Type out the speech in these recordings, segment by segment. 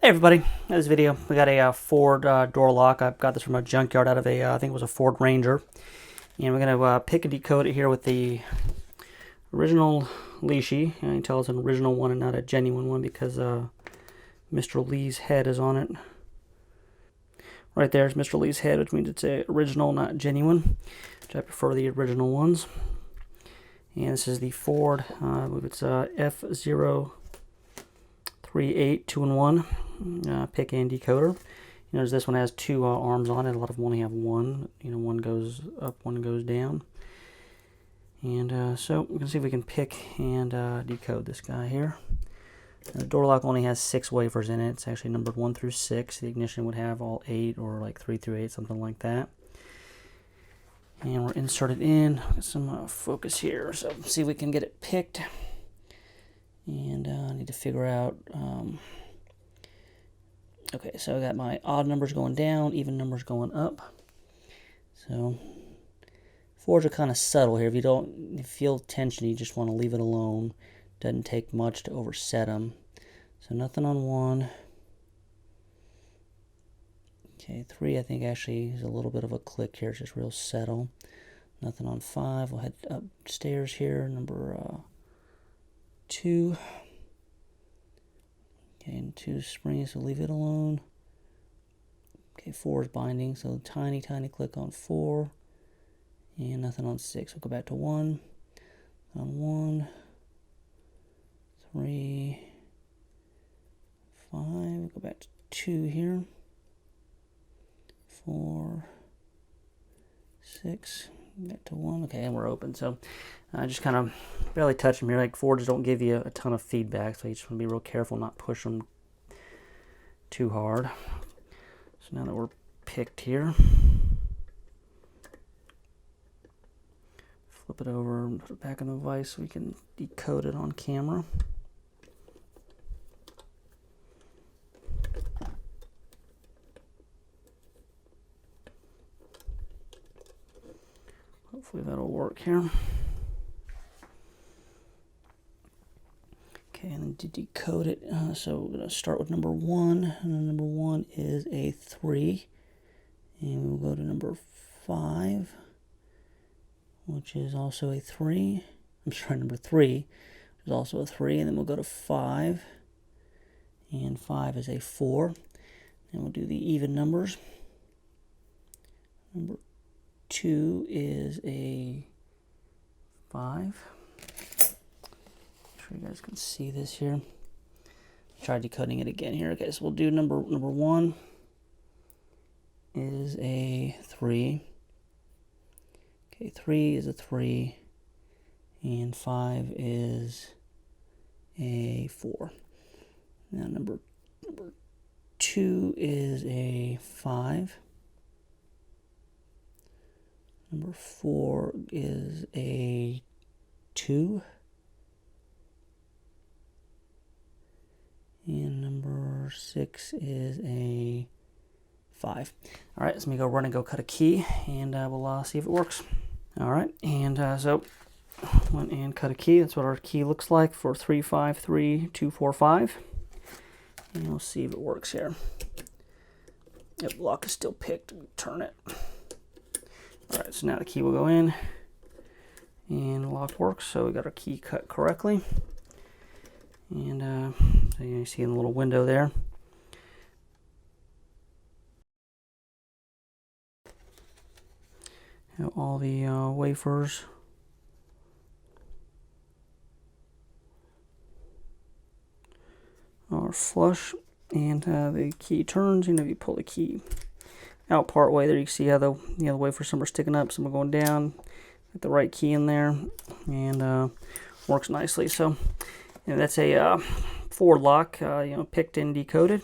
Hey everybody, in this video we got a Ford door lock. I've got this from a junkyard out of a, I think it was a Ford Ranger. And we're going to pick and decode it here with the original Lishi. And you can tell it's an original one and not a genuine one because Mr. Lee's head is on it. Right there's Mr. Lee's head, which means it's a original, not genuine, which I prefer the original ones. And this is the Ford, I believe it's F038 2-in-1 pick and decoder. You notice this one has two arms on it. A lot of them only have one. You know, one goes up, one goes down. And so we can see if we can pick and decode this guy here. The door lock only has 6 wafers in it. It's actually numbered 1 through 6. The ignition would have all 8 or like 3 through 8, something like that. And we're inserted in. Get some focus here. So let's see if we can get it picked. And I need to figure out. Okay, so I got my odd numbers going down, even numbers going up. So Fords are kind of subtle here. If you feel tension, you just want to leave it alone. Doesn't take much to overset them. So nothing on 1. Okay, 3 I think actually is a little bit of a click here. It's just real settle. Nothing on 5. We'll head upstairs here. Number 2. Okay, and 2 springy, so leave it alone. Okay, 4 is binding, so tiny click on 4. And nothing on 6. We'll go back to 1. On 1. 3. 5. We'll go back to 2 here. 4. 6. Back to 1. Okay, and we're open. So I just kind of barely touch them here. Like Fords don't give you a ton of feedback, so you just want to be real careful, not push them too hard. So now that we're picked here, flip it over and put it back in the vise so we can decode it on camera. Hopefully that'll work here. Okay, and then to decode it, so we're going to start with number 1, and then number 1 is a 3, and we'll go to number 5, which is also a 3. I'm sorry, number 3 is also a 3, and then we'll go to 5, and 5 is a 4. Then we'll do the even numbers. Number 2 is a 5. Make sure you guys can see this here. Try decoding it again here. Okay, so we'll do number 1 is a 3. Okay, 3 is a 3, and 5 is a 4. Now number 2 is a 5. Number 4 is a 2. And number 6 is a 5. All right, so let me go run and go cut a key, and we'll see if it works. All right, and so went and cut a key. That's what our key looks like for 353245. And we'll see if it works here. Yep, lock is still picked. Turn it. All right, so now the key will go in, and the lock works. So we got our key cut correctly. And so you see in the little window there. Have all the wafers. Are flush, and the key turns. And if you pull the key out part way there, you can see how the wafer, some are sticking up, some are going down. Get the right key in there, and works nicely. So that's a Ford lock, picked and decoded.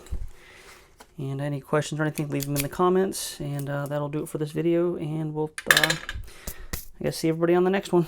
And any questions or anything, leave them in the comments, and that'll do it for this video. And we'll, I guess, see everybody on the next one.